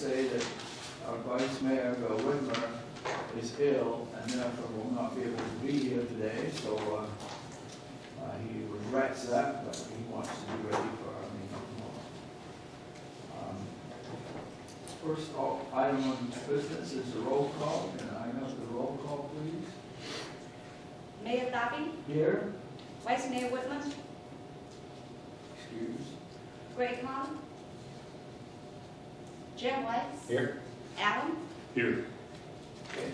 say that our Vice Mayor, Bill Whitmer, is ill and therefore will not be able to be here today. So he regrets that, but he wants to be ready for our meeting tomorrow. First item on business is the roll call. Can I have the roll call, please? Mayor Darby? Here. Vice Mayor Whitman? Excuse. Greg Conn? Jim Weiss? Here. Alan? Here. Okay.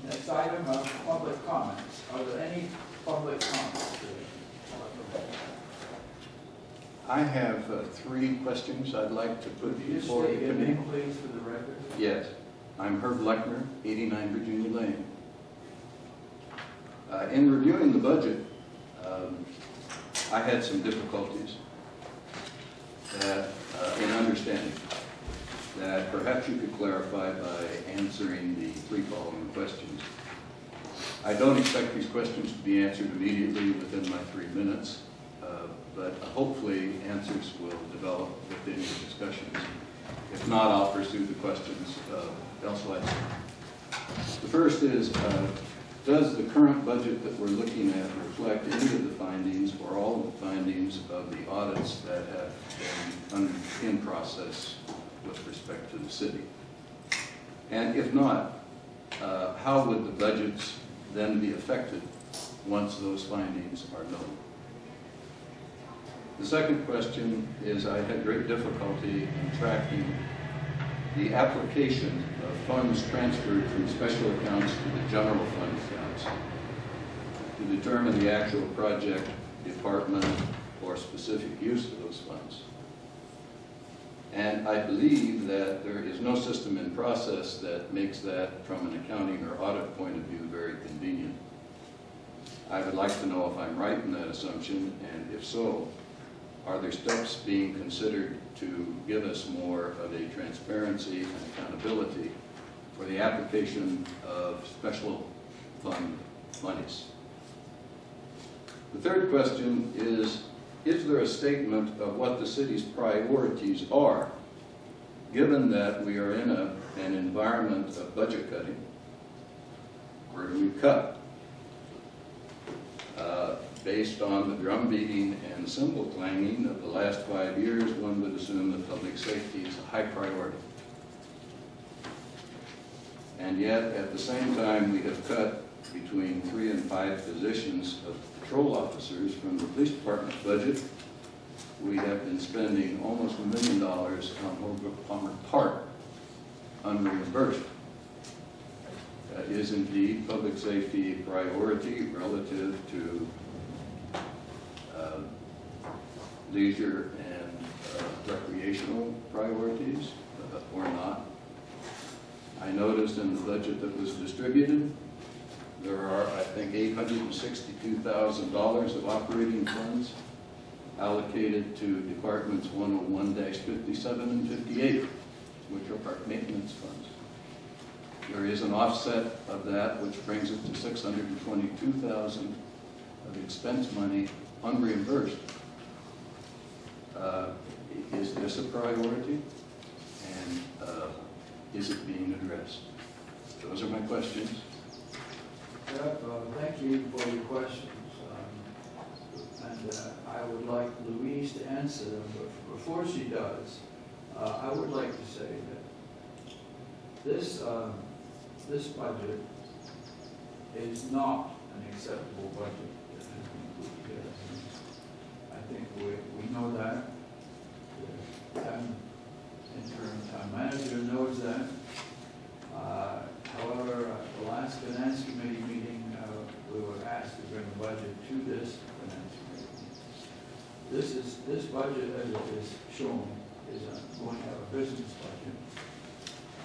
Next item are public comments. Are there any public comments today? I have 3 questions I'd like to put Could you before the state your committee. name, please, for the record? Yes. I'm Herb Lechner, 89 Virginia Lane. In reviewing the budget, I had some difficulties that, in understanding that perhaps you could clarify by answering the 3 following questions. I don't expect these questions to be answered immediately within my 3 minutes, but hopefully answers will develop within the discussions. If not, I'll pursue the questions elsewhere. The first is, does the current budget that we're looking at reflect any of the findings or all of the findings of the audits that have been in process with respect to the city? And if not, how would the budgets then be affected once those findings are known? The second question is, I had great difficulty in tracking the application of funds transferred from special accounts to the general fund accounts to determine the actual project, department, or specific use of those funds. And I believe that there is no system in process that makes that, from an accounting or audit point of view, very convenient. I would like to know if I'm right in that assumption, and if so, are there steps being considered to give us more of a transparency and accountability for the application of special fund monies? The third question is there a statement of what the city's priorities are, given that we are in an environment of budget cutting? Where do we cut? Based on the drum beating and cymbal clanging of the last 5 years, one would assume that public safety is a high priority. And yet, at the same time, we have cut between 3 and 5 positions of patrol officers from the police department budget. We have been spending almost $1 million on Palmer Park unreimbursed. Is indeed public safety a priority relative to leisure and recreational priorities, or not? I noticed in the budget that was distributed, there are, I think, $862,000 of operating funds allocated to departments 101-57 and 58, which are park maintenance funds. There is an offset of that, which brings it to $622,000 of expense money unreimbursed. Is this a priority? And is it being addressed? Those are my questions. Thank you for your questions. I would like Louise to answer them, but before she does, I would like to say that this budget is not an acceptable budget that has been put together. I think we know that. The interim town manager knows that. However, at the last finance committee meeting, we were asked to bring a budget to this finance committee. This budget, as it is shown, is going to have a business budget,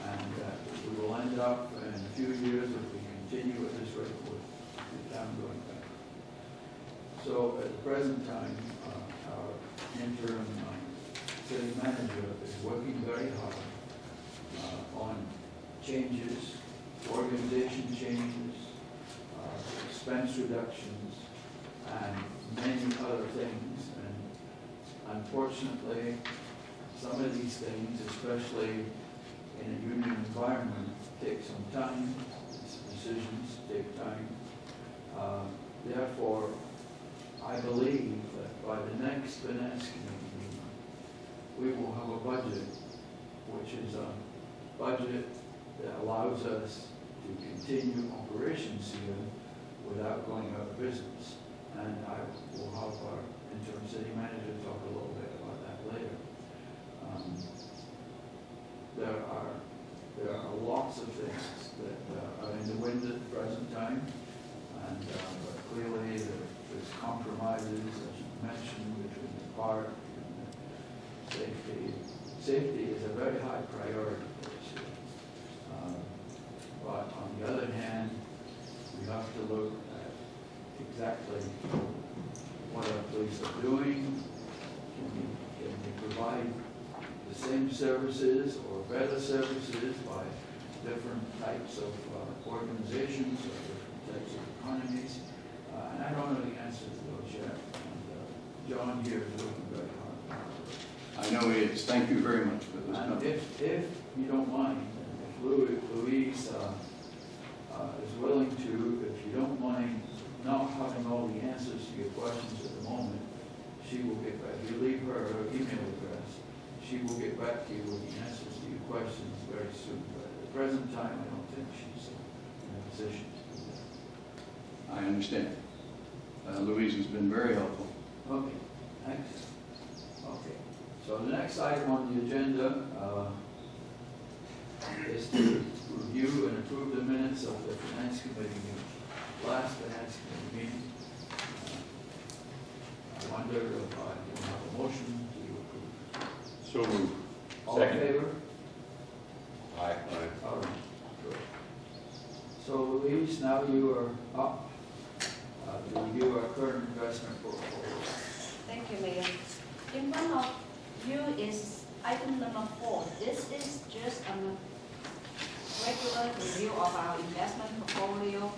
and we will end up in a few years, if we continue at this rate, with the town going back. So at the present time, our interim city manager is working very hard on changes, organization changes, expense reductions, and many other things. And unfortunately, some of these things, especially in a union environment, take some time. These decisions take time. Therefore, I believe that by the next finance committee meeting, we will have a budget, which is a budget that allows us to continue operations here without going out of business. And I will have our interim city manager talk a little bit about that later. There are lots of things that are in the wind at the present time, and but clearly there's compromises, as you mentioned, between the park and the safety. Safety is a very high priority for us here. But on the other hand, we have to look at exactly what our police are doing. Can we provide the same services or better services by different types of organizations or different types of economies? And I don't know the answer to those yet. And John here is working very hard. I know he is. Thank you very much for this. And if you don't mind, if Louise is willing to, if you don't mind not having all the answers to your questions at the moment, she will get back. You leave her email address. She will get back to you with the answers to your questions very soon. But at the present time, I don't think she's in a position to do that. I understand. Louise has been very helpful. Okay, thanks. Okay, so the next item on the agenda is to review and approve the minutes of the Finance Committee meeting, last Finance Committee meeting. I wonder if you have a motion to approve. So moved. All in favor? Aye. All right, good. So Louise, now you are up to review our current investment portfolio. Thank you, Mayor. In front of you is item number 4. This is just a regular review of our investment portfolio.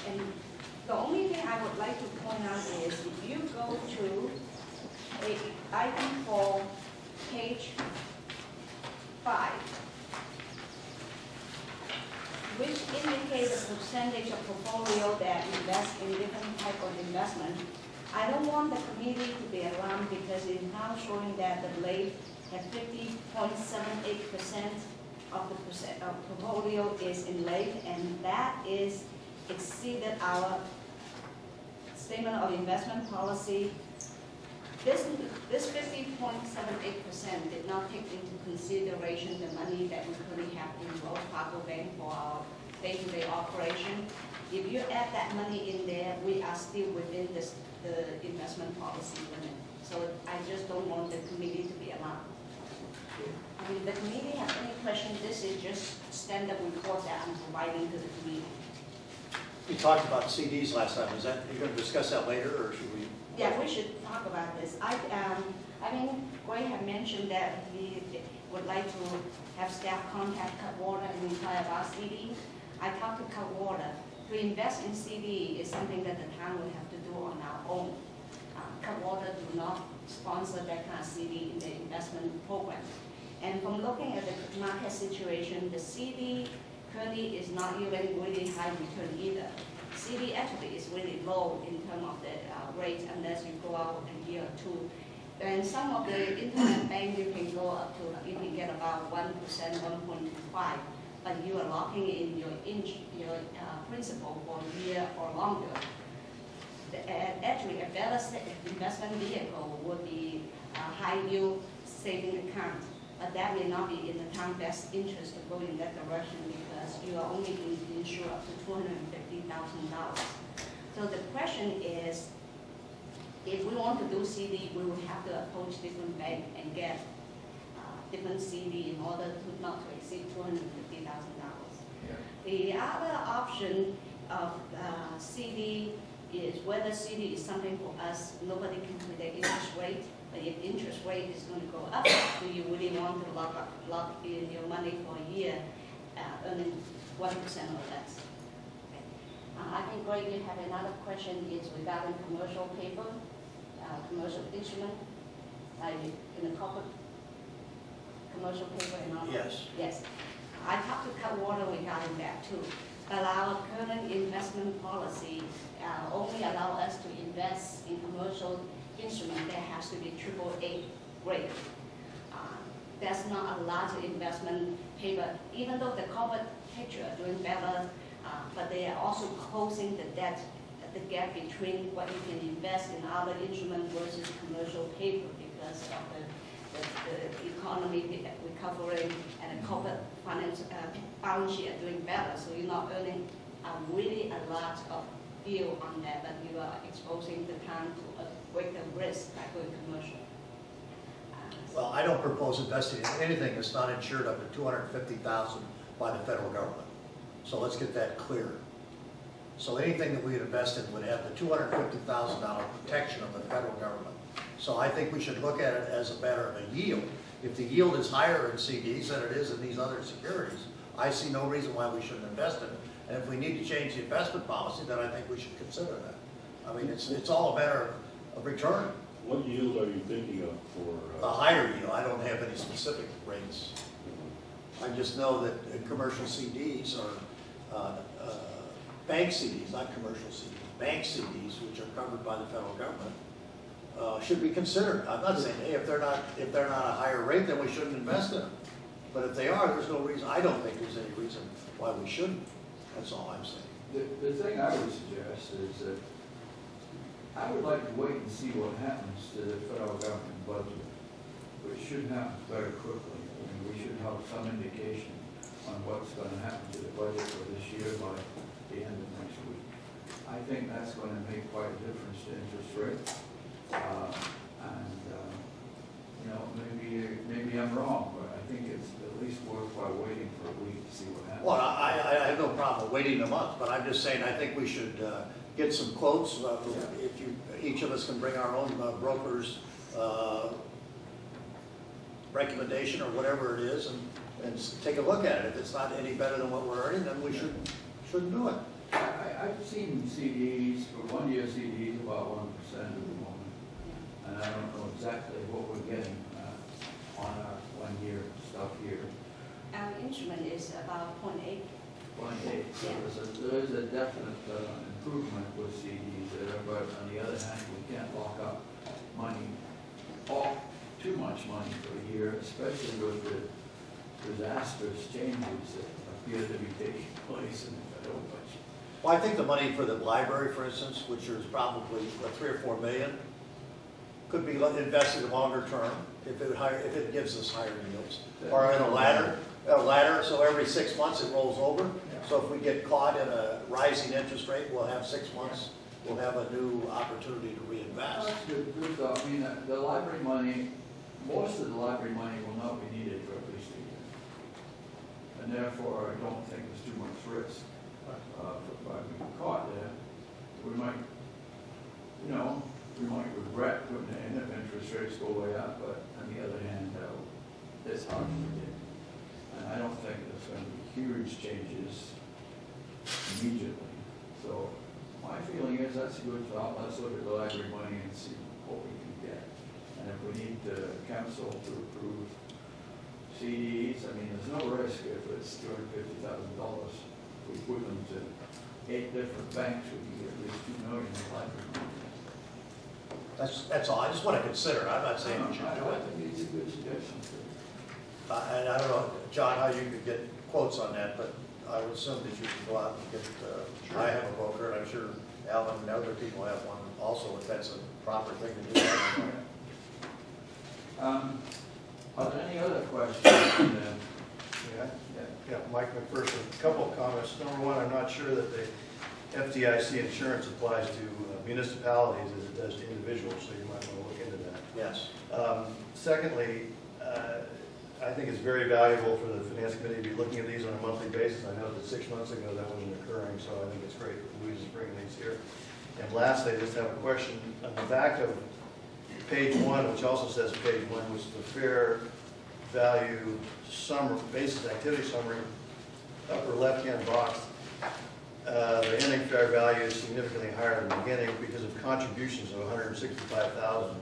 And the only thing I would like to point out is if you go to item 4, page 5, which indicates the percentage of portfolio that invest in different type of investment. I don't want the committee to be alarmed because it's now showing that the Blade at 50.78% of the portfolio is in Blade, and that is exceeded our statement of investment policy. This 50.78% did not take into consideration the money that we currently have in Wells Fargo Bank for our day-to-day operation. If you add that money in there, we are still within the investment policy limit. So I just don't want the committee to be alarmed. I mean, the committee has any question, this is just standard report that I'm providing to the committee. We talked about CDs last time. Is that, you're going to discuss that later, or should we? Yeah, we should talk about this. I mean, Gray had mentioned that he would like to have staff contact Cutwater and inquire about CD. I talked to Cutwater. To invest in CD is something that the town would have to do on our own. Cutwater do not sponsor that kind of CD in the investment program. And from looking at the market situation, the CD currently is not yielding really high return either. CD actually is really low in terms of the rate unless you go out a year or two. And some of the internet bank you can go up to, you can get about 1%, 1.25, but you are locking in your principal for a year or longer. Actually, a better investment vehicle would be a high yield saving account, but that may not be in the town's best interest to go in that direction because you are only going to insure up to $250,000. So the question is, if we want to do CD, we will have to approach different banks and get different CD in order to not to exceed $250,000. Yeah. The other option of CD is whether CD is something for us. Nobody can predict interest rate, but if interest rate is going to go up, do you really want to lock in your money for a year, earning 1% or less? Okay. I think, Greg, you have another question is regarding commercial paper, commercial instrument. like in the corporate commercial paper and all that? Yes. Yes. I talked to Cutwater regarding that too. But our current investment policy only allow us to invest in commercial instrument that has to be AAA grade. That's not a large investment paper, even though the corporate picture are doing better, but they are also closing the gap between what you can invest in other instruments versus commercial paper because of the economy recovering and the corporate finance balance sheet are doing better. So you're not earning really a lot of yield on that, but you are exposing the client to a greater risk by going commercial. Well, I don't propose investing in anything that's not insured up to $250,000 by the federal government. So let's get that clear. So anything that we invest in would have the $250,000 protection of the federal government. So I think we should look at it as a matter of a yield. If the yield is higher in CDs than it is in these other securities, I see no reason why we shouldn't invest in it. And if we need to change the investment policy, then I think we should consider that. I mean, it's all a matter of return. What yield are you thinking of A for? higher yield. I don't have any specific rates. I just know that commercial CDs are bank CDs, not commercial CDs, bank CDs, which are covered by the federal government, should be considered. I'm not saying, hey, if they're not a higher rate, then we shouldn't invest in them. But if they are, there's no reason. I don't think there's any reason why we shouldn't. That's all I'm saying. The thing I would suggest is that I would like to wait and see what happens to the federal government budget, which should happen very quickly. I mean, we should have some indication on what's going to happen to the budget for this year by the end of next week. I think that's going to make quite a difference to interest rates. You know, maybe I'm wrong, but I think it's at least worthwhile waiting for a week to see what happens. Well, I have no problem waiting a month, but I'm just saying I think we should get some quotes. If each of us can bring our own broker's recommendation or whatever it is, and take a look at it. If it's not any better than what we're earning, then we shouldn't do it. I've seen CDs, for 1 year CDs, about 1% at the moment. And I don't know exactly what we're getting on our 1 year stuff here. Our instrument is about 0.8. 0.8, so there is a definite improvement with CDs there, but on the other hand, we can't lock up money, too much money for a year, especially with the disastrous changes that appear to be taking place in the federal budget. Well, I think the money for the library, for instance, which is probably $3 or $4 million, could be invested longer term if it gives us higher yields, or in a ladder. So every 6 months it rolls over. So if we get caught in a rising interest rate, we'll have 6 months. We'll have a new opportunity to reinvest. That's good thought. I mean, the library money, most of the library money will not be needed for at least a year. And therefore, I don't think there's too much risk by being caught there. We might, regret putting it in if interest rates go way up, but on the other hand, it's hard to predict. And I don't think there's going to be huge changes immediately. So my feeling is that's a good thought. Let's look at the library money and see what we can get. And if we need the council to approve CDs, I mean, there's no risk if it's $250,000. If we put them to 8 different banks, we can get at least $2 million in library money. That's all. I just want to consider it. I'm not saying you should do I it. think it's a good suggestion. And I don't know, John, how you could get quotes on that, but I would assume that you can go out and get, I have a broker, and I'm sure Alan and other people have one also, if that's a proper thing to do. Are there any other questions? Yeah, Mike McPherson, a couple of comments. Number one, I'm not sure that the FDIC insurance applies to municipalities as it does to individuals, so you might want to look into that. Yes. Secondly, I think it's very valuable for the Finance Committee to be looking at these on a monthly basis. I know that 6 months ago that wasn't occurring, so I think it's great that Louise is bringing these here. And lastly, I just have a question. On the back of page 1, which also says page 1, which is the fair value summary, basis activity summary, upper left-hand box, the ending fair value is significantly higher than the beginning because of contributions of $165,000.